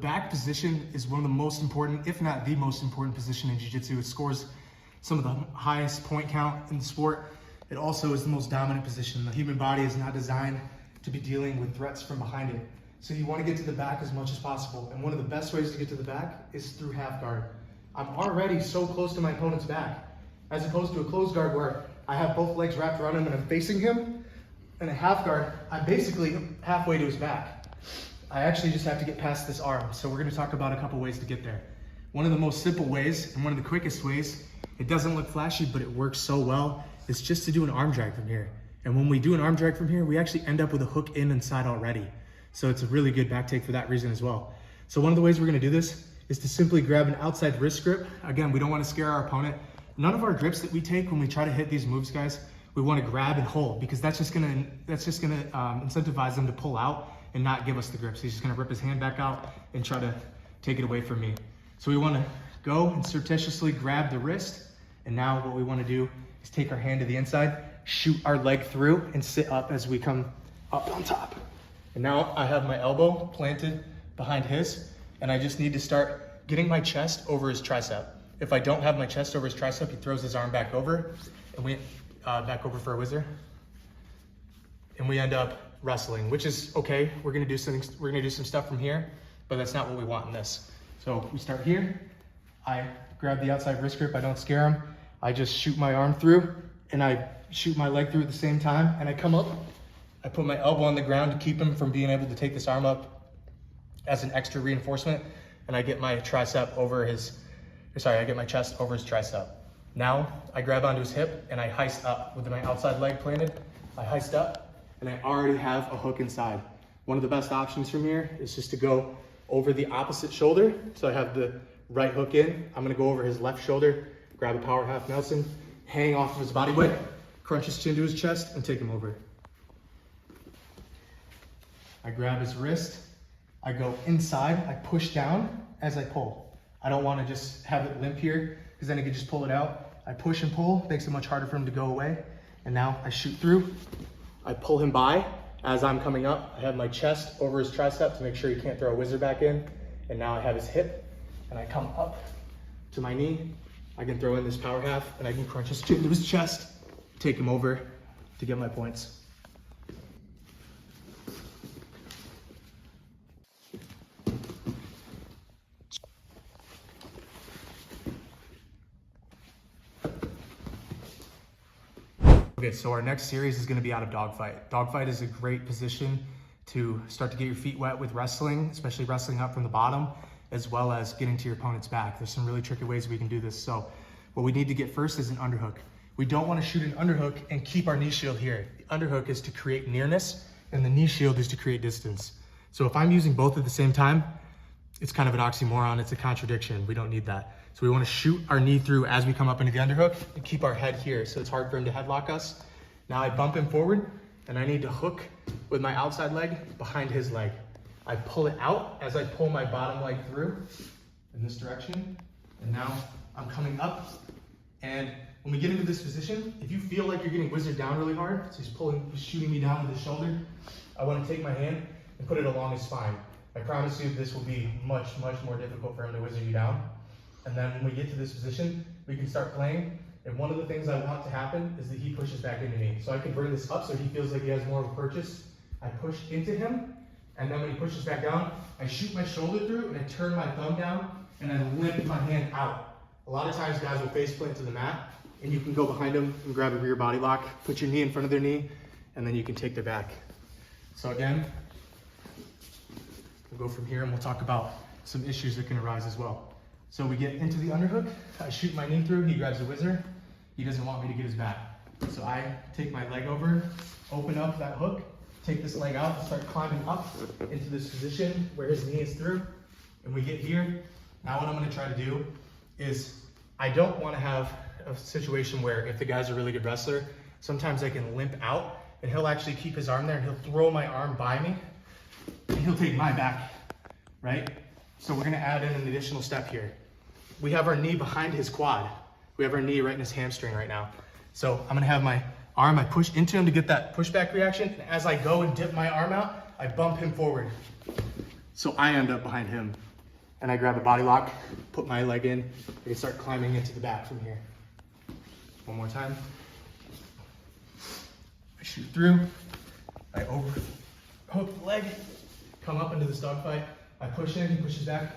back position is one of the most important, if not the most important position in jiu-jitsu. It scores some of the highest point count in the sport. It also is the most dominant position. The human body is not designed to be dealing with threats from behind it. So you want to get to the back as much as possible. And one of the best ways to get to the back is through half guard. I'm already so close to my opponent's back, as opposed to a closed guard where I have both legs wrapped around him and I'm facing him. In a half guard, I'm basically halfway to his back. I actually just have to get past this arm. So we're gonna talk about a couple ways to get there. One of the most simple ways and one of the quickest ways, it doesn't look flashy, but it works so well, is just to do an arm drag from here. And when we do an arm drag from here, we actually end up with a hook in inside already. So it's a really good back take for that reason as well. So one of the ways we're gonna do this is to simply grab an outside wrist grip. Again, we don't wanna scare our opponent. None of our grips that we take when we try to hit these moves, guys, we wanna grab and hold, because that's just gonna incentivize them to pull out and not give us the grips. He's just gonna rip his hand back out and try to take it away from me. So we wanna go and surreptitiously grab the wrist. And now what we wanna do is take our hand to the inside, shoot our leg through and sit up as we come up on top. And now I have my elbow planted behind his, and I just need to start getting my chest over his tricep. If I don't have my chest over his tricep, he throws his arm back over, and we back over for a whizzer. And we end up wrestling, which is okay. We're gonna do some stuff from here, but that's not what we want in this. So we start here. I grab the outside wrist grip. I don't scare him. I just shoot my arm through, and I shoot my leg through at the same time, and I come up. I put my elbow on the ground to keep him from being able to take this arm up as an extra reinforcement, and I get my tricep over his, I get my chest over his tricep. Now I grab onto his hip and I heist up with my outside leg planted. I heist up and I already have a hook inside. One of the best options from here is just to go over the opposite shoulder. So I have the right hook in. I'm gonna go over his left shoulder, grab a power half Nelson, hang off of his body weight, crunch his chin to his chest, and take him over. I grab his wrist, I go inside, I push down as I pull. I don't wanna just have it limp here, because then I can just pull it out. I push and pull, makes it much harder for him to go away. And now I shoot through, I pull him by. As I'm coming up, I have my chest over his tricep to make sure he can't throw a whizzer back in. And now I have his hip, and I come up to my knee. I can throw in this power half, and I can crunch his chin to his chest, take him over to get my points. Okay, so our next series is gonna be out of dogfight. Dogfight is a great position to start to get your feet wet with wrestling, especially wrestling up from the bottom, as well as getting to your opponent's back. There's some really tricky ways we can do this. So what we need to get first is an underhook. We don't wanna shoot an underhook and keep our knee shield here. The underhook is to create nearness, and the knee shield is to create distance. So if I'm using both at the same time, it's kind of an oxymoron, it's a contradiction. We don't need that. So we want to shoot our knee through as we come up into the underhook and keep our head here so it's hard for him to headlock us. Now I bump him forward and I need to hook with my outside leg behind his leg. I pull it out as I pull my bottom leg through in this direction. And now I'm coming up, and when we get into this position, if you feel like you're getting whizzered down really hard, so he's shooting me down with his shoulder, I want to take my hand and put it along his spine. I promise you this will be much, much more difficult for him to whizzer you down. And then when we get to this position, we can start playing. And one of the things I want to happen is that he pushes back into me. So I can bring this up so he feels like he has more of a purchase. I push into him, and then when he pushes back down, I shoot my shoulder through and I turn my thumb down and I limp my hand out. A lot of times guys will face plant to the mat, and you can go behind them and grab a rear body lock, put your knee in front of their knee, and then you can take their back. So again, we'll go from here and we'll talk about some issues that can arise as well. So we get into the underhook, I shoot my knee through, he grabs a whizzer, he doesn't want me to get his back. So I take my leg over, open up that hook, take this leg out, and start climbing up into this position where his knee is through. And we get here. Now what I'm gonna try to do is, I don't wanna have a situation where if the guy's a really good wrestler, sometimes I can limp out and he'll actually keep his arm there and he'll throw my arm by me and he'll take my back, right? So we're gonna add in an additional step here. We have our knee behind his quad. We have our knee right in his hamstring right now. So I'm gonna have my arm, I push into him to get that pushback reaction. And as I go and dip my arm out, I bump him forward. So I end up behind him. and I grab a body lock, put my leg in, I can start climbing into the back from here. One more time. I shoot through, I overhook the leg, come up into this dogfight, I push in, he pushes back,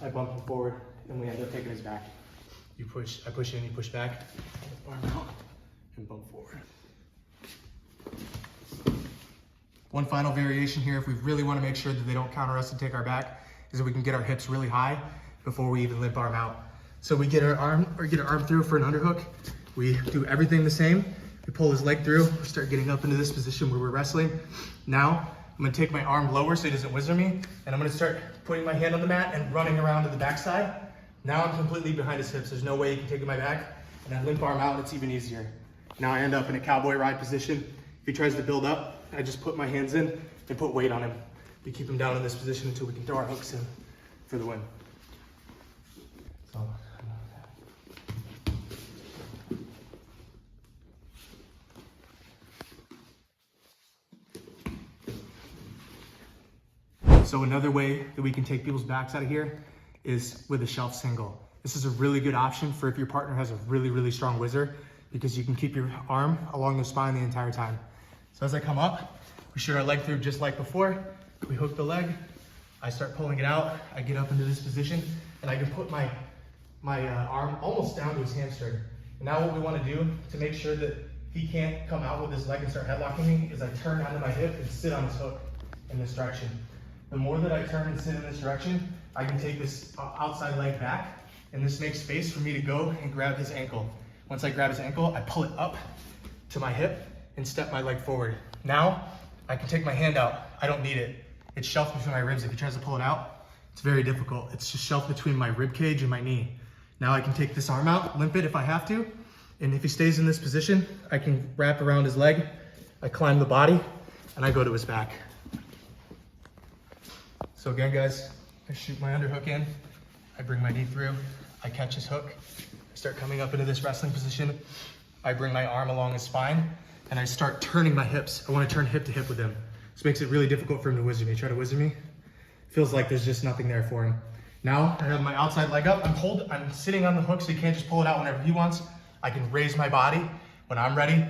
I bump him forward, and we end up taking his back. I push in, you push back, arm out, and bump forward. One final variation here, if we really want to make sure that they don't counter us and take our back, is that we can get our hips really high before we even limp arm out. So we get our arm through for an underhook. We do everything the same. We pull his leg through, start getting up into this position where we're wrestling. Now, I'm gonna take my arm lower so he doesn't whizzer me, and I'm gonna start putting my hand on the mat and running around to the backside. Now I'm completely behind his hips. There's no way he can take my back, and I limp arm out, and it's even easier. Now I end up in a cowboy ride position. If he tries to build up, I just put my hands in and put weight on him. We keep him down in this position until we can throw our hooks in for the win. So another way that we can take people's backs out of here is with a shelf single. This is a really good option for if your partner has a really, really strong whizzer, because you can keep your arm along the spine the entire time. So as I come up, we shoot our leg through just like before. We hook the leg, I start pulling it out, I get up into this position, and I can put my arm almost down to his hamstring. And now what we want to do to make sure that he can't come out with his leg and start headlocking me is I turn onto my hip and sit on his hook in this direction. The more that I turn and sit in this direction, I can take this outside leg back, and this makes space for me to go and grab his ankle. Once I grab his ankle, I pull it up to my hip and step my leg forward. Now, I can take my hand out. I don't need it. It's shelved between my ribs. If he tries to pull it out, it's very difficult. It's just shelved between my rib cage and my knee. Now I can take this arm out, limp it if I have to, and if he stays in this position, I can wrap around his leg, I climb the body, and I go to his back. So again, guys, I shoot my underhook in, I bring my knee through, I catch his hook, I start coming up into this wrestling position, I bring my arm along his spine, and I start turning my hips. I want to turn hip to hip with him. This makes it really difficult for him to whizzer me. Try to whizzer me. Feels like there's just nothing there for him. Now I have my outside leg up. I'm sitting on the hook, so he can't just pull it out whenever he wants. I can raise my body when I'm ready,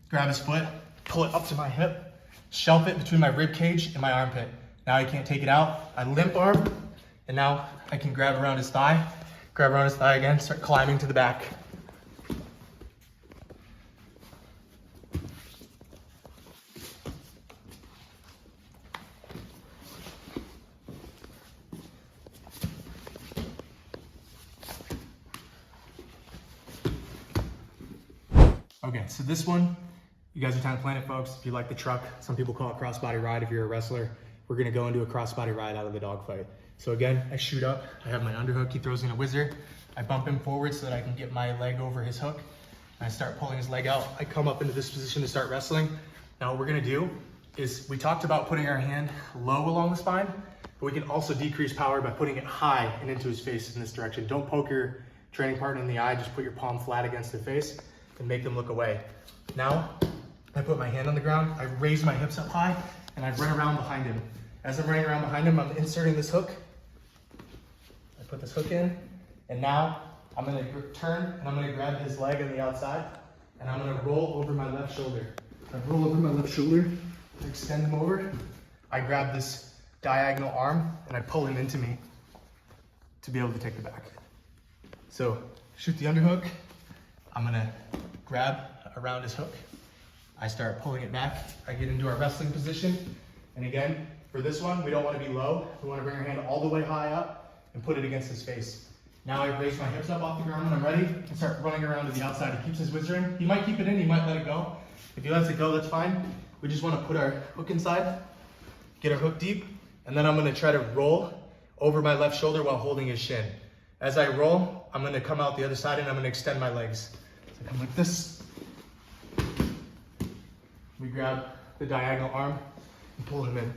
grab his foot, pull it up to my hip, shelf it between my rib cage and my armpit. Now he can't take it out. I limp arm, and now I can grab around his thigh again, start climbing to the back. Okay, so this one, you guys are Time Planet folks. If you like the truck, some people call it crossbody ride if you're a wrestler. We're gonna go into a crossbody ride out of the dogfight. So again, I shoot up, I have my underhook, he throws in a whizzer. I bump him forward so that I can get my leg over his hook. And I start pulling his leg out. I come up into this position to start wrestling. Now what we're gonna do is, we talked about putting our hand low along the spine, but we can also decrease power by putting it high and into his face in this direction. Don't poke your training partner in the eye, just put your palm flat against their face and make them look away. Now, I put my hand on the ground, I raise my hips up high, and I run around behind him. As I'm running around behind him, I'm inserting this hook. I put this hook in, and now I'm gonna turn, and I'm gonna grab his leg on the outside, and I'm gonna roll over my left shoulder. I roll over my left shoulder, I extend him over, I grab this diagonal arm, and I pull him into me to be able to take the back. So, shoot the underhook, I'm gonna grab around his hook. I start pulling it back. I get into our wrestling position. And again, for this one, we don't want to be low. We want to bring our hand all the way high up and put it against his face. Now I raise my hips up off the ground when I'm ready and start running around to the outside. He keeps his whizzer in. He might keep it in, he might let it go. If he lets it go, that's fine. We just want to put our hook inside, get our hook deep, and then I'm going to try to roll over my left shoulder while holding his shin. As I roll, I'm going to come out the other side and I'm going to extend my legs. So I come like this. We grab the diagonal arm and pull him in.